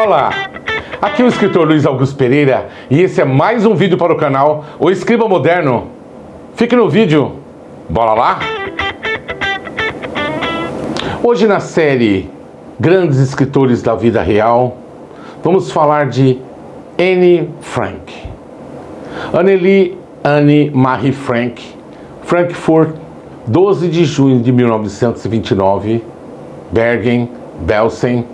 Olá, aqui é o escritor Luiz Augusto Pereira e esse é mais um vídeo para o canal O Escriba Moderno. Fique no vídeo, bora lá? Hoje na série Grandes Escritores da Vida Real, vamos falar de Anne Frank. Anneli Anne Marie Frank, Frankfurt, 12 de junho de 1929, Bergen, Belsen,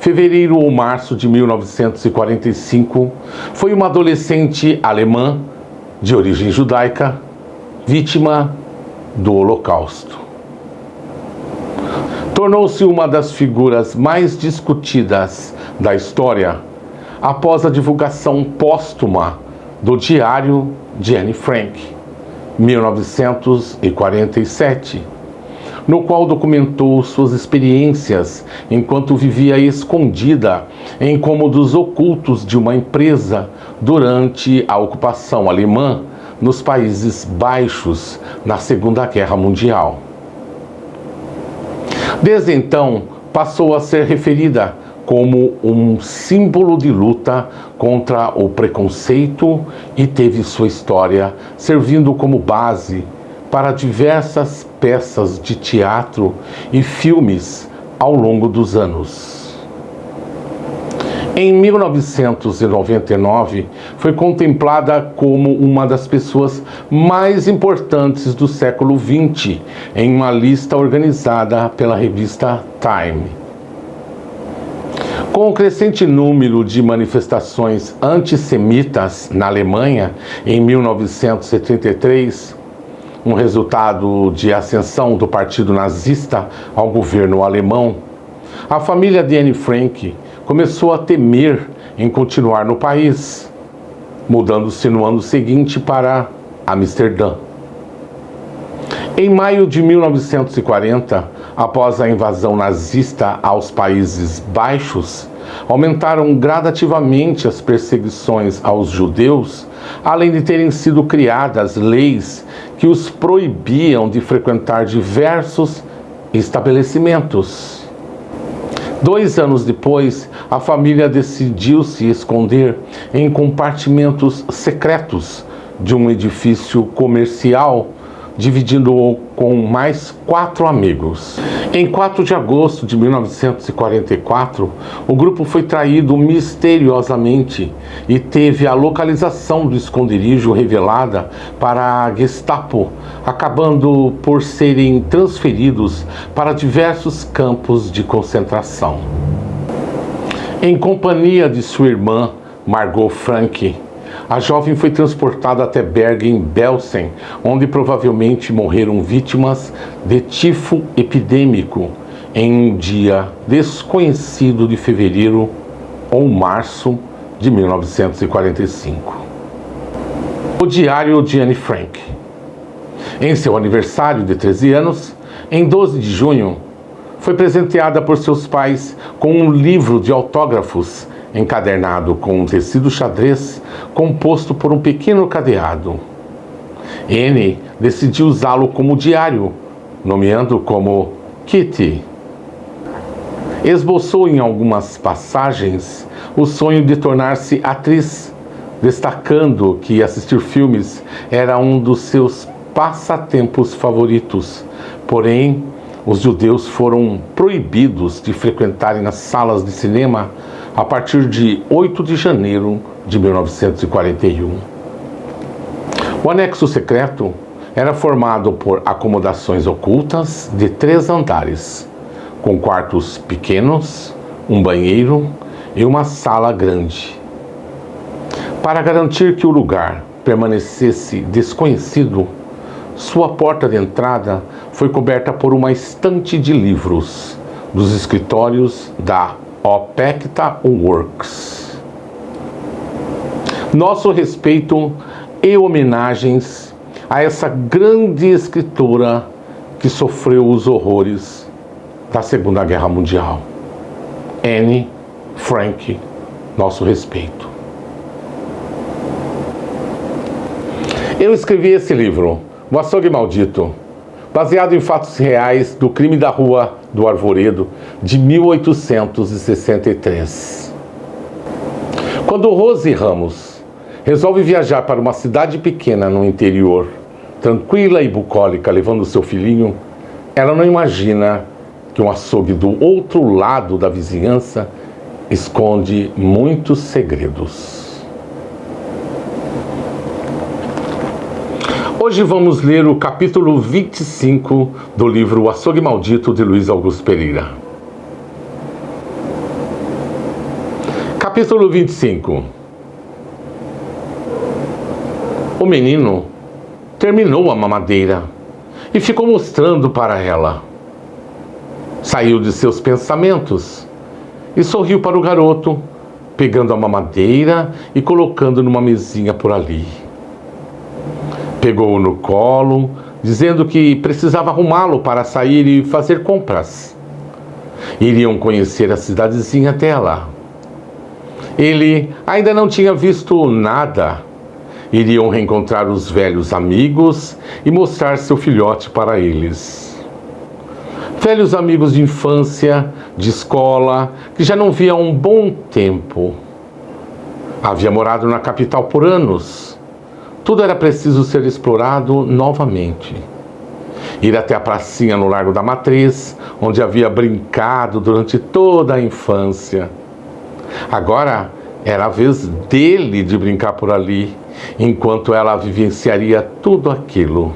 fevereiro ou março de 1945, foi uma adolescente alemã de origem judaica, vítima do Holocausto. Tornou-se uma das figuras mais discutidas da história após a divulgação póstuma do Diário de Anne Frank, 1947, no qual documentou suas experiências enquanto vivia escondida em cômodos ocultos de uma empresa durante a ocupação alemã nos Países Baixos na Segunda Guerra Mundial. Desde então, passou a ser referida como um símbolo de luta contra o preconceito e teve sua história servindo como base para diversas peças de teatro e filmes ao longo dos anos. Em 1999, foi contemplada como uma das pessoas mais importantes do século XX em uma lista organizada pela revista Time. Com o crescente número de manifestações antissemitas na Alemanha em 1973, um resultado de ascensão do partido nazista ao governo alemão, a família de Anne Frank começou a temer em continuar no país, mudando-se no ano seguinte para Amsterdã. Em maio de 1940, após a invasão nazista aos Países Baixos, aumentaram gradativamente as perseguições aos judeus, além de terem sido criadas leis que os proibiam de frequentar diversos estabelecimentos. 2 anos depois, a família decidiu se esconder em compartimentos secretos de um edifício comercial, dividindo-o com mais 4 amigos. Em 4 de agosto de 1944, o grupo foi traído misteriosamente e teve a localização do esconderijo revelada para a Gestapo, acabando por serem transferidos para diversos campos de concentração. Em companhia de sua irmã, Margot Frank, a jovem foi transportada até Bergen-Belsen, onde provavelmente morreram vítimas de tifo epidêmico em um dia desconhecido de fevereiro ou março de 1945. O Diário de Anne Frank. Em seu aniversário de 13 anos, em 12 de junho, foi presenteada por seus pais com um livro de autógrafos encadernado com um tecido xadrez composto por um pequeno cadeado. Anne decidiu usá-lo como diário, nomeando como Kitty. Esboçou em algumas passagens o sonho de tornar-se atriz, destacando que assistir filmes era um dos seus passatempos favoritos. Porém, os judeus foram proibidos de frequentarem nas salas de cinema a partir de 8 de janeiro de 1941. O anexo secreto era formado por acomodações ocultas de 3 andares, com quartos pequenos, um banheiro e uma sala grande. Para garantir que o lugar permanecesse desconhecido, sua porta de entrada foi coberta por uma estante de livros dos escritórios da Opekta Works. Nosso respeito e homenagens a essa grande escritora que sofreu os horrores da Segunda Guerra Mundial. Anne Frank, nosso respeito. Eu escrevi esse livro, O Açougue Maldito, baseado em fatos reais do crime da Rua do Arvoredo de 1863. Quando Rose Ramos resolve viajar para uma cidade pequena no interior, tranquila e bucólica, levando seu filhinho, ela não imagina que um açougue do outro lado da vizinhança esconde muitos segredos. Hoje vamos ler o capítulo 25 do livro O Açougue Maldito, de Luiz Augusto Pereira. Capítulo 25. O menino terminou a mamadeira e ficou mostrando para ela. Saiu de seus pensamentos e sorriu para o garoto, pegando a mamadeira e colocando numa mesinha por ali. Pegou-o no colo, dizendo que precisava arrumá-lo para sair e fazer compras. Iriam conhecer a cidadezinha até lá. Ele ainda não tinha visto nada. Iriam reencontrar os velhos amigos e mostrar seu filhote para eles. Velhos amigos de infância, de escola, que já não via há um bom tempo. Havia morado na capital por anos. Tudo era preciso ser explorado novamente. Ir até a pracinha no Largo da Matriz, onde havia brincado durante toda a infância. Agora era a vez dele de brincar por ali, enquanto ela vivenciaria tudo aquilo.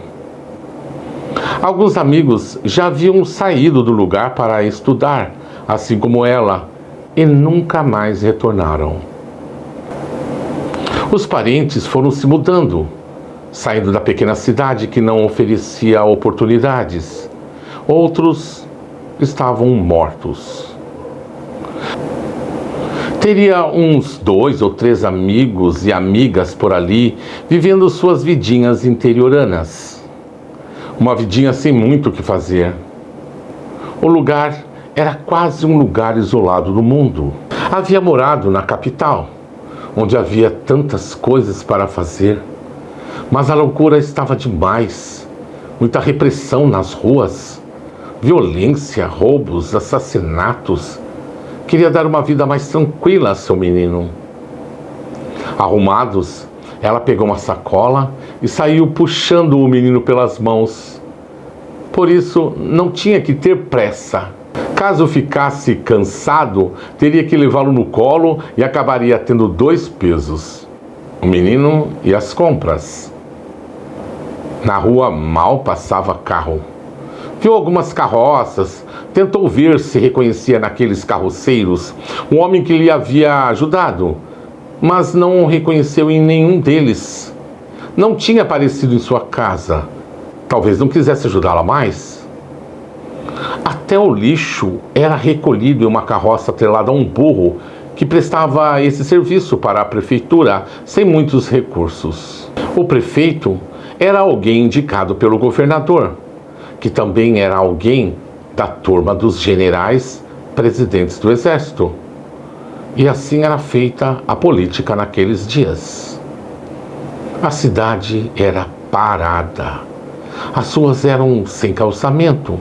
Alguns amigos já haviam saído do lugar para estudar, assim como ela, e nunca mais retornaram. Os parentes foram se mudando, saindo da pequena cidade que não oferecia oportunidades. Outros estavam mortos. Teria uns 2 ou 3 amigos e amigas por ali, vivendo suas vidinhas interioranas. Uma vidinha sem muito o que fazer. O lugar era quase um lugar isolado do mundo. Havia morado na capital, onde havia tantas coisas para fazer, mas a loucura estava demais. Muita repressão nas ruas, violência, roubos, assassinatos. Queria dar uma vida mais tranquila a seu menino. Arrumados, ela pegou uma sacola e saiu puxando o menino pelas mãos. Por isso, não tinha que ter pressa. Caso ficasse cansado, teria que levá-lo no colo e acabaria tendo 2 pesos: o menino e as compras. Na rua mal passava carro. Viu algumas carroças, tentou ver se reconhecia naqueles carroceiros um homem que lhe havia ajudado, mas não o reconheceu em nenhum deles. Não tinha aparecido em sua casa. Talvez não quisesse ajudá-la mais. Até o lixo era recolhido em uma carroça atrelada a um burro que prestava esse serviço para a prefeitura sem muitos recursos. O prefeito era alguém indicado pelo governador, que também era alguém da turma dos generais presidentes do exército. E assim era feita a política naqueles dias. A cidade era parada. As ruas eram sem calçamento.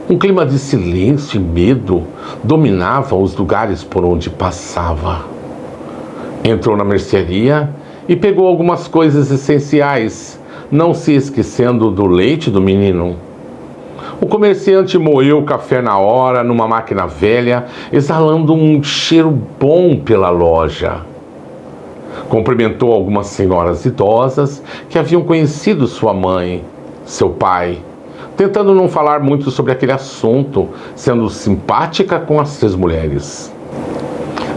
Um clima de silêncio e medo dominava os lugares por onde passava. Entrou na mercearia e pegou algumas coisas essenciais, não se esquecendo do leite do menino. O comerciante moeu o café na hora, numa máquina velha, exalando um cheiro bom pela loja. Cumprimentou algumas senhoras idosas que haviam conhecido sua mãe, seu pai, tentando não falar muito sobre aquele assunto, sendo simpática com as 3 mulheres.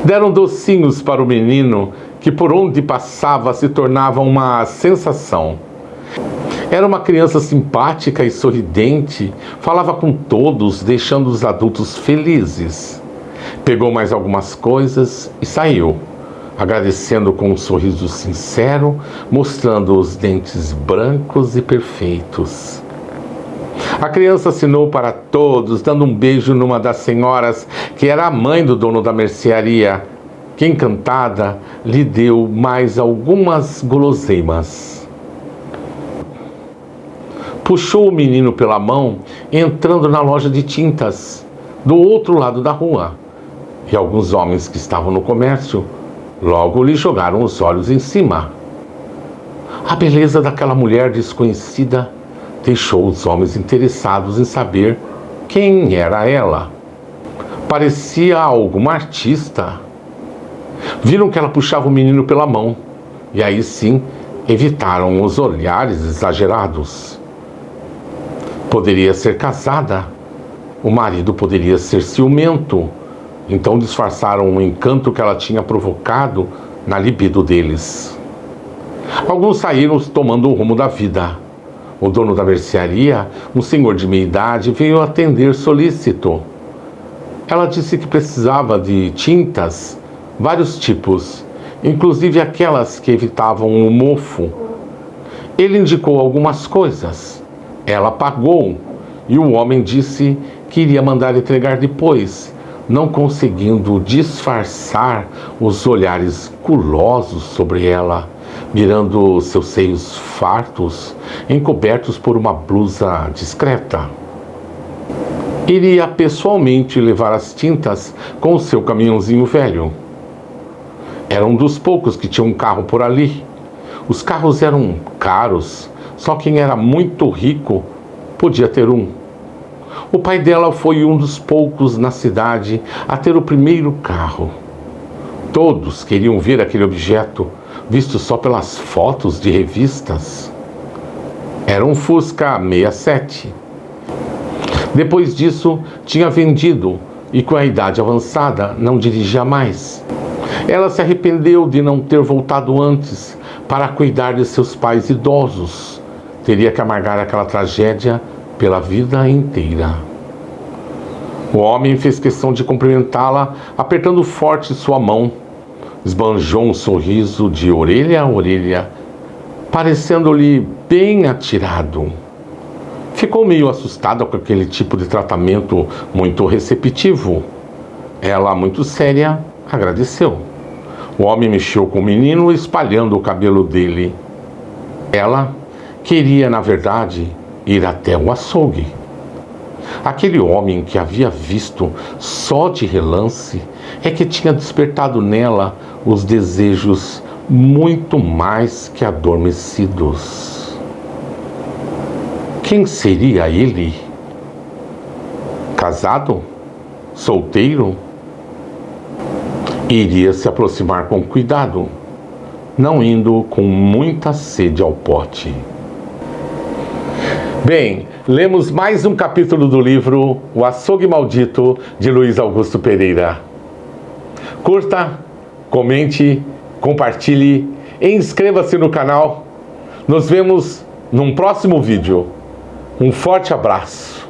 Deram docinhos para o menino, que por onde passava se tornava uma sensação. Era uma criança simpática e sorridente, falava com todos, deixando os adultos felizes. Pegou mais algumas coisas e saiu, agradecendo com um sorriso sincero, mostrando os dentes brancos e perfeitos. A criança assinou para todos, dando um beijo numa das senhoras, que era a mãe do dono da mercearia, que, encantada, lhe deu mais algumas guloseimas. Puxou o menino pela mão, entrando na loja de tintas, do outro lado da rua. E alguns homens que estavam no comércio Logo lhe jogaram os olhos em cima. A beleza daquela mulher desconhecida deixou os homens interessados em saber quem era ela. Parecia alguma artista. Viram que ela puxava o menino pela mão, e aí sim evitaram os olhares exagerados. Poderia ser casada, o marido poderia ser ciumento, então disfarçaram o encanto que ela tinha provocado na libido deles. Alguns saíram tomando o rumo da vida. O dono da mercearia, um senhor de meia idade, veio atender solícito. Ela disse que precisava de tintas, vários tipos, inclusive aquelas que evitavam o mofo. Ele indicou algumas coisas. Ela pagou e o homem disse que iria mandar entregar depois, não conseguindo disfarçar os olhares gulosos sobre ela, mirando seus seios fartos, encobertos por uma blusa discreta. Iria pessoalmente levar as tintas com o seu caminhãozinho velho. Era um dos poucos que tinha um carro por ali. Os carros eram caros, só quem era muito rico podia ter um. O pai dela foi um dos poucos na cidade a ter o primeiro carro. Todos queriam ver aquele objeto, visto só pelas fotos de revistas. Era um Fusca 67. Depois disso, tinha vendido e, com a idade avançada, não dirigia mais. Ela se arrependeu de não ter voltado antes para cuidar de seus pais idosos. Teria que amargar aquela tragédia pela vida inteira. O homem fez questão de cumprimentá-la, apertando forte sua mão. Esbanjou um sorriso de orelha a orelha, parecendo-lhe bem atirado. Ficou meio assustada com aquele tipo de tratamento muito receptivo. Ela, muito séria, agradeceu. O homem mexeu com o menino, espalhando o cabelo dele. Ela queria, na verdade, ir até o açougue. Aquele homem que havia visto só de relance é que tinha despertado nela os desejos muito mais que adormecidos. Quem seria ele? Casado? Solteiro? Iria se aproximar com cuidado, não indo com muita sede ao pote. Bem, lemos mais um capítulo do livro O Açougue Maldito, de Luiz Augusto Pereira. Curta, comente, compartilhe e inscreva-se no canal. Nos vemos num próximo vídeo. Um forte abraço.